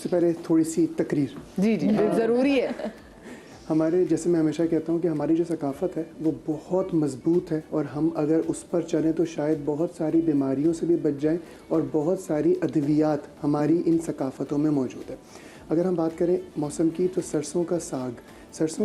सबसे पहले थोड़ी सी तकरीर। जी जी ज़रूरी है। हमारे, जैसे मैं हमेशा कहता हूँ कि हमारी जो सकाफ़त है वो बहुत मज़बूत है, और हम अगर उस पर चलें तो शायद बहुत सारी बीमारियों से भी बच जाएं, और बहुत सारी अद्वियात हमारी इन सकाफ़तों में मौजूद है। अगर हम बात करें मौसम की, तो सरसों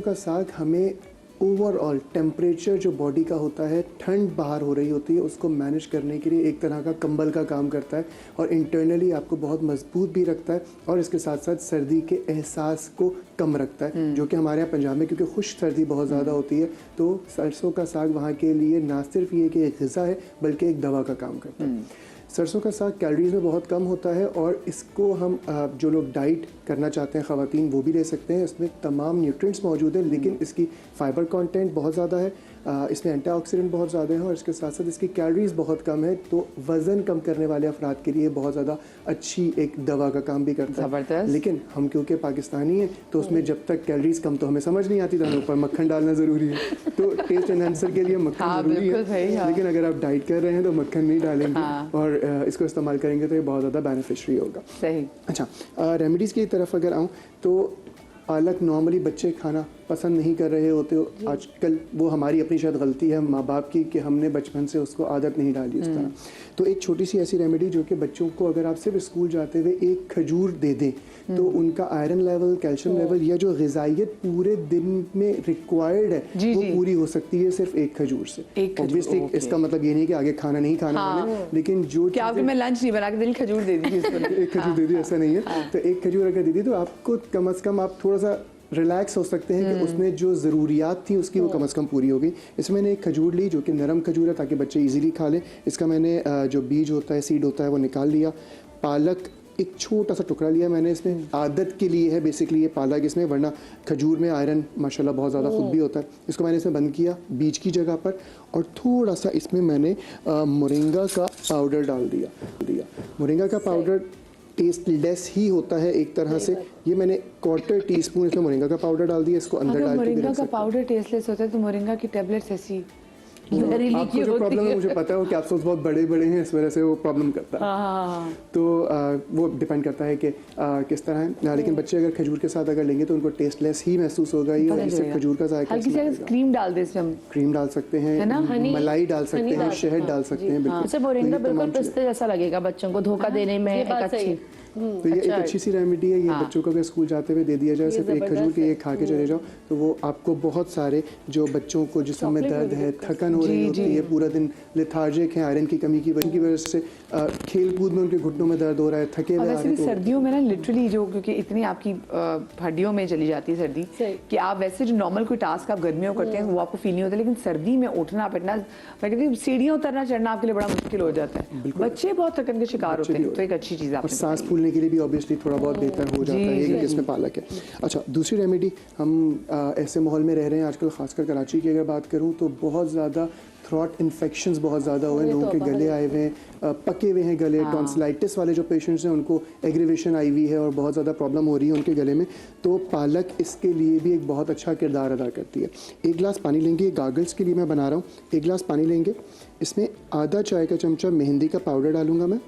का साग हमें ओवरऑल टेम्परेचर जो बॉडी का होता है, ठंड बाहर हो रही होती है, उसको मैनेज करने के लिए एक तरह का कंबल का काम करता है, और इंटरनली आपको बहुत मजबूत भी रखता है, और इसके साथ साथ सर्दी के एहसास को कम रखता है, जो कि हमारे यहाँ पंजाब में क्योंकि खुश्क सर्दी बहुत ज़्यादा होती है, तो सरसों का साग वहाँ के लिए ना सिर्फ ये कि एक ग़िज़ा है बल्कि एक दवा का काम करता है। सरसों का साग कैलोरीज में बहुत कम होता है, और इसको हम जो लोग डाइट करना चाहते हैं ख़वातीन वो भी ले सकते हैं। इसमें तमाम न्यूट्रिएंट्स मौजूद हैं, लेकिन इसकी फाइबर कंटेंट बहुत ज़्यादा है, इसमें एंटीऑक्सीडेंट बहुत ज़्यादा है, और इसके साथ साथ इसकी कैलोरीज बहुत कम है, तो वज़न कम करने वाले अफराद के लिए बहुत ज़्यादा अच्छी एक दवा का काम भी करता है। लेकिन हम क्योंकि पाकिस्तानी हैं, तो उसमें जब तक कैलोरीज कम तो हमें समझ नहीं आती, तो हमें ऊपर मक्खन डालना ज़रूरी है, तो टेस्ट एनहांसर के लिए मक्खन ज़रूरी है। लेकिन अगर आप डाइट कर रहे हैं तो मक्खन नहीं डालेंगे, और इसको इस्तेमाल करेंगे तो ये बहुत ज़्यादा बेनिफिशियरी होगा। सही। अच्छा, रेमेडीज़ की तरफ अगर आऊँ तो पालक नॉर्मली बच्चे खाना पसंद नहीं कर रहे होते आजकल, वो हमारी अपनी शायद गलती है माँ बाप की कि हमने बचपन से उसको आदत नहीं डाली उस तरह। तो एक छोटी सी ऐसी रेमेडी जो कि बच्चों को, अगर आप सिर्फ स्कूल जाते हुए एक खजूर दे दें, तो उनका आयरन लेवल, कैल्शियम लेवल, या जो ग़िज़ाइयत पूरे दिन में रिक्वायर्ड है वो पूरी हो सकती है सिर्फ एक खजूर से। ऑब्वियसली इसका मतलब ये नहीं कि आगे खाना नहीं खाना है, लेकिन जो क्या मैं लंच नहीं बना के दिल खजूर दे दी एक खजूर दे दी, ऐसा नहीं है। तो एक खजूर अगर दे दी तो आपको कम अज़ कम आप थोड़ा सा रिलैक्स हो सकते हैं कि उसमें जो ज़रूरियात थी उसकी वो कम अज़ कम पूरी हो गई। इसमें मैंने एक खजूर ली जो कि नरम खजूर है, ताकि बच्चे इजीली खा लें। इसका मैंने जो बीज होता है, सीड होता है, वो निकाल लिया। पालक एक छोटा सा टुकड़ा लिया मैंने, इसमें आदत के लिए है बेसिकली ये पालक इसमें, वरना खजूर में आयरन माशाल्लाह बहुत ज़्यादा खुद भी होता है। इसको मैंने इसमें बंद किया बीज की जगह पर, और थोड़ा सा इसमें मैंने मोरिंगा का पाउडर डाल दिया। मोरिंगा का पाउडर टेस्टलेस ही होता है एक तरह से। ये मैंने 1/4 टीस्पून इसमें मोरिंगा का पाउडर डाल दिया। इसको अंदर डाल के मोरिंगा का पाउडर टेस्टलेस होता है तो मोरिंगा की टैबलेट्स ऐसी आपको जो प्रॉब्लम है मुझे पता है, वो कैप्सूल्स बहुत बड़े बड़े हैं, इस वजह से वो प्रॉब्लम करता है। तो वो डिपेंड करता है कि किस तरह है, लेकिन बच्चे अगर खजूर के साथ अगर लेंगे तो उनको टेस्टलेस ही महसूस होगा ही, और इससे खजूर का जायका। हल्की सी क्रीम डाल दे इसमें, हम क्रीम डाल सकते हैं, मलाई डाल सकते हैं, शहद डाल सकते हैं। बिल्कुल मोरिंगा बिल्कुल पिस्ते जैसा लगेगा, बच्चों को धोखा देने में एक अच्छी, तो ये एक अच्छी सी रेमेडी है। ये बच्चों को अगर स्कूल जाते हुए दे दिया जाए सिर्फ एक खजूर के, ये खा के चले जाओ, तो वो आपको बहुत सारे जो बच्चों को जिस्म में दर्द है, थकन हो रही होती है, पूरा दिन लेथार्जिक है आयरन की कमी की वजह से, खेल कूद में उनके घुटनों में दर्द हो रहा है, थके हुए आ रहे हैं। सर्दियों में ना लिटरली जो, क्योंकि इतनी आपकी हड्डियों में चली जाती है सर्दी कि आप वैसे जो नॉर्मल कोई टास्क आप गर्मियों करते हैं वो आपको फील नहीं होता, लेकिन सर्दी में उठना बैठना, मैं कहती हूँ सीढ़ियाँ उतरना चढ़ना आपके लिए बड़ा मुश्किल हो जाता है। बच्चे बहुत थकन के शिकार होते हैं, तो एक अच्छी चीज़ है। सांस फूलने के लिए भी ऑब्वियसली थोड़ा बहुत बेहतर हो जाता है ये, जिसमें पालक है। अच्छा, दूसरी रेमेडी, हम ऐसे माहौल में रह रहे हैं आजकल, खासकर कराची की अगर बात करूं तो बहुत ज़्यादा थ्रोट इन्फेक्शंस बहुत ज़्यादा हुए हैं, लोगों के गले आए हुए हैं, पके हुए हैं गले। टॉन्सिलाइटिस वाले जो पेशेंट्स हैं उनको एग्रीवेशन आई हुई है और बहुत ज़्यादा प्रॉब्लम हो रही है उनके गले में, तो पालक इसके लिए भी एक बहुत अच्छा किरदार अदा करती है। 1 गिलास पानी लेंगे, गागल्स के लिए मैं बना रहा हूँ। 1 गिलास पानी लेंगे, इसमें आधा चाय का चमचा मेहंदी का पाउडर डालूंगा मैं,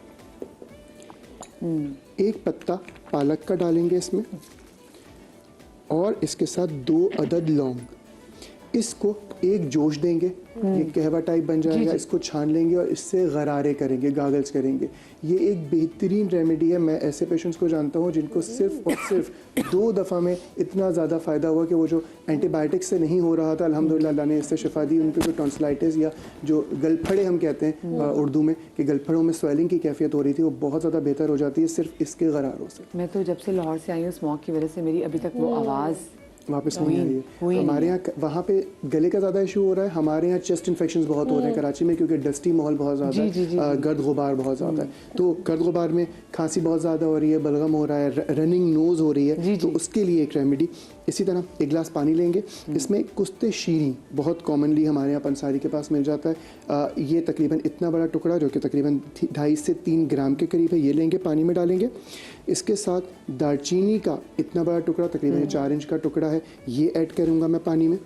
1 पत्ता पालक का डालेंगे इसमें, और इसके साथ 2 अदद लौंग। इसको एक जोश देंगे, ये कहवा टाइप बन जाएगा। इसको छान लेंगे और इससे गरारे करेंगे, गागल्स करेंगे। ये एक बेहतरीन रेमेडी है। मैं ऐसे पेशेंट्स को जानता हूँ जिनको सिर्फ और सिर्फ 2 दफ़ा में इतना ज़्यादा फ़ायदा हुआ कि वो जो एंटीबायोटिक से नहीं हो रहा था, अल्हम्दुलिल्लाह अल्लाह ने इससे शिफा दी। उनको जो टॉन्सिलाइटिस या जो गलफड़े हम कहते हैं उर्दू में, कि गलफड़ों में स्वेलिंग की कैफियत हो रही थी, वो बहुत ज़्यादा बेहतर हो जाती है सिर्फ इसके गरारों से। मैं तो जब से लाहौर से आई हूँ स्मोक की वजह से मेरी अभी तक वो आवाज़ वापस नहीं आ रही है। हमारे यहाँ वहाँ पे गले का ज़्यादा इशू हो रहा है, हमारे यहाँ चेस्ट इन्फेक्शंस बहुत हो रहे हैं कराची में, क्योंकि डस्टी माहौल बहुत ज़्यादा है, गर्द गुबार बहुत ज़्यादा है। तो गर्द गुबार में खांसी बहुत ज़्यादा हो रही है, बलगम हो रहा है, रनिंग नोज़ हो रही है, तो उसके लिए एक रेमेडी। इसी तरह 1 गिलास पानी लेंगे, इसमें कुश्ते शीरी बहुत कॉमनली हमारे यहाँ पंसारी के पास मिल जाता है। ये तकरीबन इतना बड़ा टुकड़ा जो कि तकरीबन 2.5 से 3 ग्राम के करीब है, ये लेंगे, पानी में डालेंगे। इसके साथ दालचीनी का इतना बड़ा टुकड़ा, तकरीबन 4 इंच का टुकड़ा है, ये ऐड करूँगा मैं पानी में।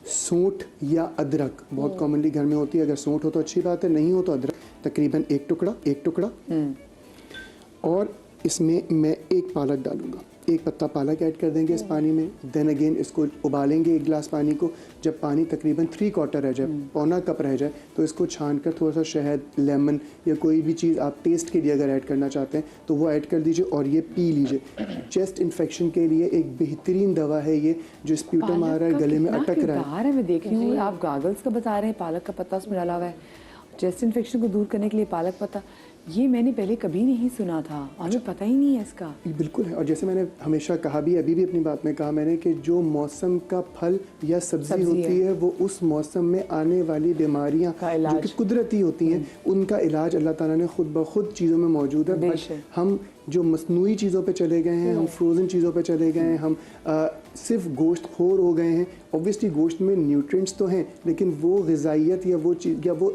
सूंठ या अदरक बहुत कॉमनली घर में होती है, अगर सूंठ हो तो अच्छी बात है, नहीं हो तो अदरक तकरीबन 1 टुकड़ा। और इसमें मैं एक पालक डालूंगा, एक पत्ता पालक ऐड कर देंगे इस पानी में। देन अगेन इसको उबालेंगे एक गिलास पानी को। जब पानी तकरीबन 3/4 रह जाए, पौना कप रह जाए, तो इसको छान कर थोड़ा सा शहद, लेमन या कोई भी चीज़ आप टेस्ट के लिए अगर ऐड करना चाहते हैं तो वो ऐड कर दीजिए और ये पी लीजिए। चेस्ट इन्फेक्शन के लिए एक बेहतरीन दवा है ये, जो स्प्यूटम आ रहा है, गले में अटक रहा है। मैं देख रही हूँ आप गागल्स का बता रहे हैं, पालक का पत्ता उसमें डाला हुआ है, चेस्ट इन्फेक्शन को दूर करने के लिए पालक पत्ता। ये मैंने पहले कभी नहीं सुना था और मुझे पता ही नहीं है इसका। बिल्कुल है। और जैसे मैंने हमेशा कहा भी, अभी भी अपनी बात में कहा मैंने, कि जो मौसम का फल या सब्जी होती है वो उस मौसम में आने वाली बीमारियां जो कि कुदरती होती हैं, उनका इलाज अल्लाह ताला ने खुद ब खुद चीज़ों में मौजूद है। हम जो मसनूई चीज़ों पे चले गए हैं, हम फ्रोज़न चीज़ों पे चले गए हैं, हम सिर्फ गोश्त खोर हो गए हैं। ऑब्वियसली गोश्त में न्यूट्रिएंट्स तो हैं, लेकिन वो ग़िज़ाइयत या वो चीज़ या वो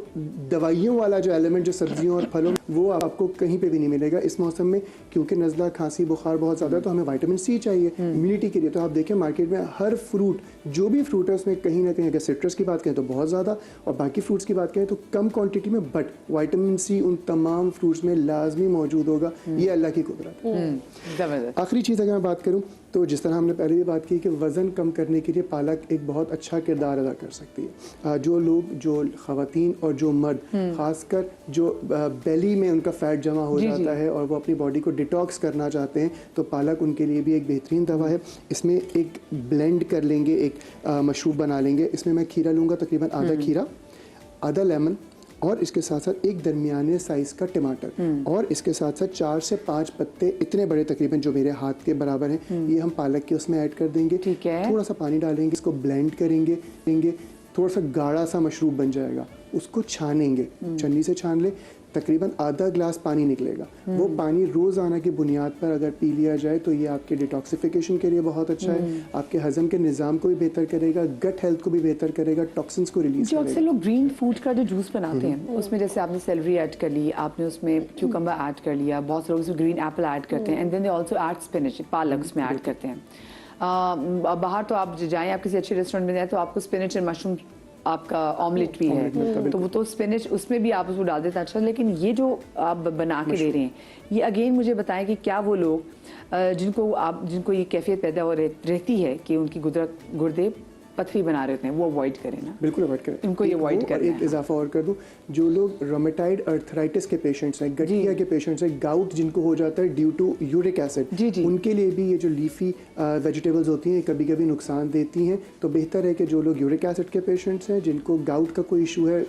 दवाइयों वाला जो एलिमेंट जो सब्जियों और फलों, वो आपको कहीं पे भी नहीं मिलेगा इस मौसम में। क्योंकि नज़ला, खांसी, बुखार बहुत ज़्यादा है, तो हमें विटामिन सी चाहिए इम्यूनिटी के लिए। तो आप देखें मार्केट में हर फ्रूट, जो भी फ्रूट है उसमें कहीं ना कहीं, अगर सिट्रस की बात करें तो बहुत ज़्यादा, और बाकी फ्रूट्स की बात करें तो कम क्वान्टिटी में, बट विटामिन सी उन तमाम फ्रूट्स में लाजमी मौजूद होगा। ये अल्लाह की कुदरत है। आखिरी चीज़ अगर मैं बात करूँ तो जिस तरह हमने पहले भी बात की कि वज़न कम करने के लिए पालक एक बहुत अच्छा किरदार अदा कर सकती है। जो लोग, जो ख़वातीन और जो मर्द, ख़ासकर जो बेली में उनका फ़ैट जमा हो जाता है और वो अपनी बॉडी को डिटॉक्स करना चाहते हैं, तो पालक उनके लिए भी एक बेहतरीन दवा है। इसमें एक ब्लेंड कर लेंगे, एक मशरूब बना लेंगे। इसमें मैं खीरा लूँगा, तकरीबन आधा खीरा, आधा लेमन, और इसके साथ साथ एक दरमियाने साइज़ का टमाटर, और इसके साथ साथ 4 से 5 पत्ते, इतने बड़े तकरीबन जो मेरे हाथ के बराबर हैं, ये हम पालक के उसमें ऐड कर देंगे। ठीक है। थोड़ा सा पानी डालेंगे, इसको ब्लेंड करेंगे, थोड़ा सा गाढ़ा सा मशरूब बन जाएगा। उसको छानेंगे, छन्नी से छान ले, तकरीबन आधा ग्लास पानी निकलेगा। वो पानी रोज़ाना की बुनियाद पर अगर पी लिया जाए तो ये आपके डिटॉक्सिफिकेशन के लिए बहुत अच्छा है, आपके हजम के निज़ाम को भी बेहतर करेगा, गट हेल्थ को भी बेहतर करेगा, टॉक्सिन्स को रिलीज जो करेगा। अक्सर लोग ग्रीन फूड का जो जूस बनाते हैं, उसमें जैसे आपने सेलरी ऐड कर ली, आपने उसमें क्यूकम्बर ऐड कर लिया, बहुत लोग उसमें ग्रीन एप्पल ऐड करते हैं, and then they also add spinach, पालक उसमें ऐड करते हैं। बाहर तो आप जाएं, आप किसी अच्छे रेस्टोरेंट में जाएं तो आपको स्पिनच एंड मशरूम आपका ऑमलेट भी है, तो वो तो स्पिनच उसमें भी आप उसको डाल देते हैं। अच्छा, लेकिन ये जो आप बना के दे रहे हैं, ये अगेन मुझे बताएं कि क्या वो लोग जिनको ये कैफियत पैदा हो रहती है कि उनकी गुर्दे पथरी बना रहे होते हैं, वो अवॉइड करें ना? बिल्कुल अवॉइड करें, इनको ये अवॉइड करें। एक इजाफा और कर दूं, जो लोग रोमेटाइड अर्थराइटिस के पेशेंट्स हैं, गठिया के पेशेंट्स हैं, गाउट जिनको हो जाता है ड्यू टू यूरिक एसिड, उनके लिए भी ये जो लीफी वेजिटेबल्स होती हैं कभी कभी नुकसान देती हैं। तो बेहतर है कि जो लोग यूरिक एसिड के पेशेंट्स हैं, जिनको गाउट का कोई इशू है,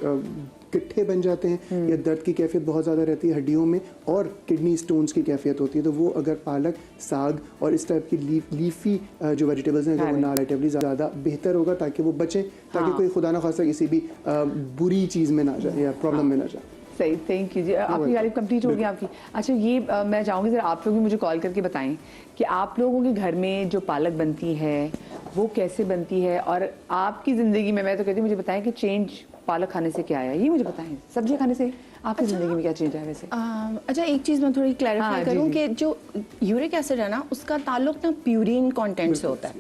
गट्ठे बन जाते हैं या दर्द की कैफियत बहुत ज़्यादा रहती है हड्डियों में, और किडनी स्टोन्स की कैफियत होती है, तो वो अगर पालक, साग और इस टाइप की लीफी जो वेजिटेबल्स हैं, वो नारेटिवली ज़्यादा बेहतर होगा, ताकि वो बचें, ताकि कोई खुदा न खास्ता किसी भी बुरी चीज़ में ना जाए या प्रॉब्लम में ना जाए। सही, थैंक यू जी। आपकी गाड़ी कंप्लीट हो गई आपकी। अच्छा, ये मैं चाहूँगी ज़रा आप लोग भी मुझे कॉल करके बताएं कि आप लोगों के घर में जो पालक बनती है वो कैसे बनती है, और आपकी ज़िंदगी में, मैं तो कहती हूँ, मुझे बताएं कि चेंज पालक खाने से क्या आया, ये मुझे बताएं। सब्जियां खाने से आपकी ज़िंदगी में क्या चेंज आया वैसे? अच्छा, एक चीज़ मैं थोड़ी क्लैरिफाई करूँ कि जो यूरिक एसिड है ना, उसका ताल्लुक ना प्यूरिन कंटेंट से होता है।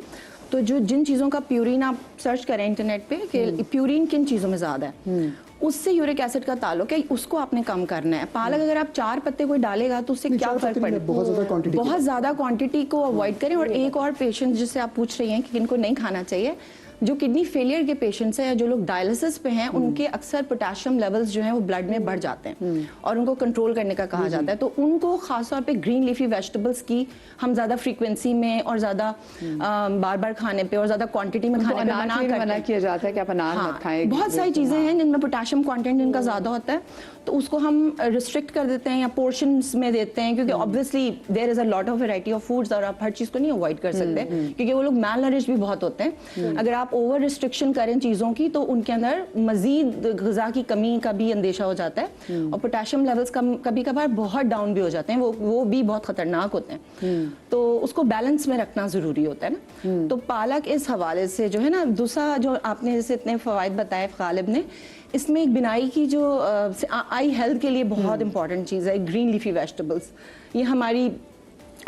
तो जो जिन चीज़ों का प्यूरिन, आप सर्च करें इंटरनेट पे कि प्यूरिन किन चीज़ों में ज़्यादा है, उससे यूरिक एसिड का ताल्लुक है, उसको आपने कम करना है। पालक अगर आप 4 पत्ते कोई डालेगा तो उससे क्या फर्क पड़ेगा? बहुत ज़्यादा क्वांटिटी को अवॉइड करें। और एक और पेशेंट जिससे आप पूछ रही हैं कि किनको नहीं खाना चाहिए, जो किडनी फेलियर के पेशेंट्स हैं या जो लोग डायलिसिस पे हैं, उनके अक्सर पोटेशियम लेवल्स जो हैं वो ब्लड में बढ़ जाते हैं और उनको कंट्रोल करने का कहा जाता है। तो उनको खासतौर पे ग्रीन लीफी वेजिटेबल्स की हम ज़्यादा फ्रीक्वेंसी में और ज़्यादा बार बार खाने पे और ज़्यादा क्वांटिटी में खाने पे मना किया जाता है कि आप अनार मत खाएं। बहुत सारी चीज़ें हैं जिनमें पोटेशियम कंटेंट जिनका ज़्यादा होता है, तो उसको हम रिस्ट्रिक्ट कर देते हैं या पोर्शंस में देते हैं, क्योंकि obviously there is a lot of variety of foods और आप हर चीज़ को नहीं अवॉइड कर सकते, क्योंकि वो लोग मैल नरिश भी बहुत होते हैं। अगर आप ओवर रिस्ट्रिक्शन करें चीज़ों की तो उनके अंदर मजीद ग़िज़ा की कमी का भी अंदेशा हो जाता है, और पोटेशियम लेवल्स कभी कभार बहुत डाउन भी हो जाते हैं, वो भी बहुत ख़तरनाक होते हैं। तो उसको बैलेंस में रखना ज़रूरी होता है ना। तो पालक इस हवाले से जो है ना, दूसरा जो आपने जैसे इतने फ़वाइद बताए गालिब ने, इसमें एक बिनाई की जो आई हेल्थ के लिए बहुत इंपॉर्टेंट चीज़ है ग्रीन लीफी वेजिटेबल्स। ये हमारी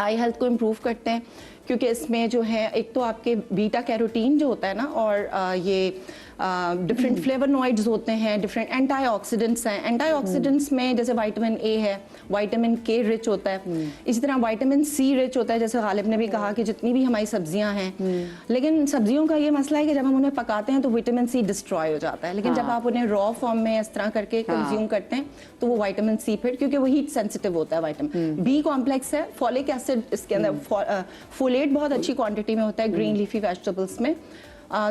आई हेल्थ को इम्प्रूव करते हैं, क्योंकि इसमें जो है एक तो आपके बीटा कैरोटीन जो होता है ना, और ये डिफरेंट फ्लेवोनॉइड्स होते हैं, डिफरेंट एंटीऑक्सीडेंट्स हैं। एंटीऑक्सीडेंट्स में जैसे विटामिन ए है, विटामिन के रिच होता है, इसी तरह विटामिन सी रिच होता है, जैसे गालिब ने भी कहा कि जितनी भी हमारी सब्जियां हैं। लेकिन सब्जियों का ये मसला है कि जब हम उन्हें पकाते हैं तो विटामिन सी डिस्ट्रॉय हो जाता है, लेकिन जब आप उन्हें रॉ फॉर्म में इस तरह करके कंज्यूम करते हैं तो वो विटामिन सी फिर, क्योंकि वो हीट सेंसिटिव होता है। विटामिन बी कॉम्प्लेक्स है, फॉलिक एसिड इसके अंदर, फोलेट बहुत अच्छी क्वांटिटी में होता है ग्रीन लीफी वेजिटेबल्स में।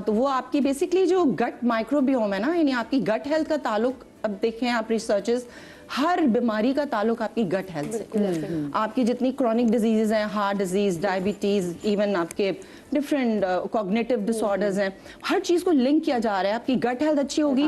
तो वो आपकी बेसिकली जो गट माइक्रोबियोम है ना, यानी आपकी गट हेल्थ का ताल्लुक, अब देखें आप रिसर्चेस, हर बीमारी का ताल्लुक आपकी गट हेल्थ से। आपकी जितनी क्रॉनिक डिजीजेज हैं, हार्ट डिजीज, डायबिटीज, इवन आपके डिफरेंट कॉग्निटिव डिसऑर्डर्स हैं, हर चीज को लिंक किया जा रहा है। आपकी गट हेल्थ अच्छी होगी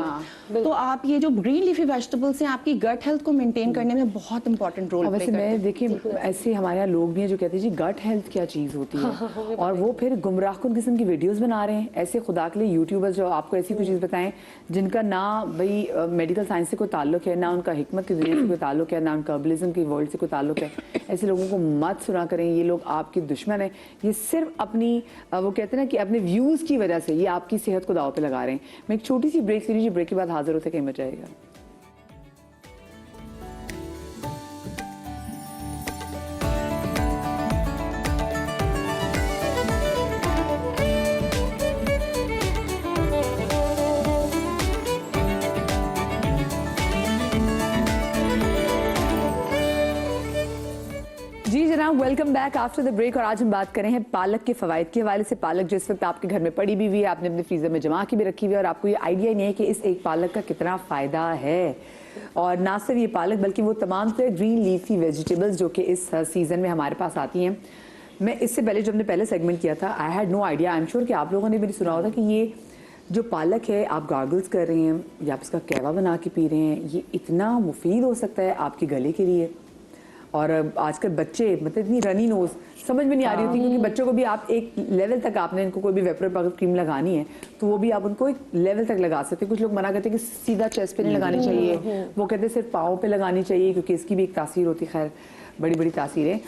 तो आप ये जो ग्रीन लीफी वेजिटेबल्स हैं आपकी गट हेल्थ को मेंटेन करने में बहुत इंपॉर्टेंट रोल प्ले करते हैं। मैं देखिए ऐसे हमारे यहाँ लोग भी हैं जो कहते हैं जी गट हेल्थ क्या चीज़ होती है, और वो फिर गुमराहकुन किस्म की वीडियोस बना रहे हैं। ऐसे खुदा के लिए यूट्यूबर्स जो आपको ऐसी कोई चीज़ बताएं जिनका ना भाई मेडिकल साइंस से कोई ताल्लुक है, ना उनका हिकमत की दुनिया से कोई ताल्लुक है, ना उनका हर्बलिज्म की वर्ल्ड से कोई ताल्लुक है, ऐसे लोगों को मत सुना करें। ये लोग आपके दुश्मन हैं। ये सिर्फ अपनी वो कहते हैं ना कि अपने व्यूज़ की वजह से ये आपकी सेहत को दाव पे लगा रहे हैं। मैं एक छोटी सी ब्रेक लीजिए, ब्रेक के बाद हाजिर होते कहीं बचाएगा। जी जनाब, welcome back after the break. और आज हम बात करें हैं पालक के फवाइद के हवाले से। पालक जिस वक्त आपके घर में पड़ी भी हुई है, आपने अपने फ्रीजर में जमा की भी रखी हुई है और आपको ये आइडिया नहीं है कि इस एक पालक का कितना फ़ायदा है। और ना सिर्फ ये पालक बल्कि वो तमाम तरह ग्रीन लीफी वेजिटेबल्स जो कि इस सीज़न में हमारे पास आती हैं। मैं इससे पहले जो हमने पहले सेगमेंट किया था, I had no idea, I am sure कि आप लोगों ने भी सुना होगा कि ये जो पालक है आप गार्गल्स कर रहे हैं या आप इसका कहवा बना के पी रहे हैं, ये इतना मुफीद हो सकता है आपके गले के लिए। और आजकल बच्चे मतलब इतनी रनी नोज समझ में नहीं आ रही होती, क्योंकि बच्चों को भी आप एक लेवल तक आपने इनको कोई भी वेपर क्रीम लगानी है तो वो भी आप उनको एक लेवल तक लगा सकते हैं। कुछ लोग मना करते हैं कि सीधा चेस्ट पे नहीं लगानी चाहिए, वो कहते हैं सिर्फ पाँव पे लगानी चाहिए क्योंकि इसकी भी एक तासीर होती है। खैर बड़ी बड़ी तासीर है।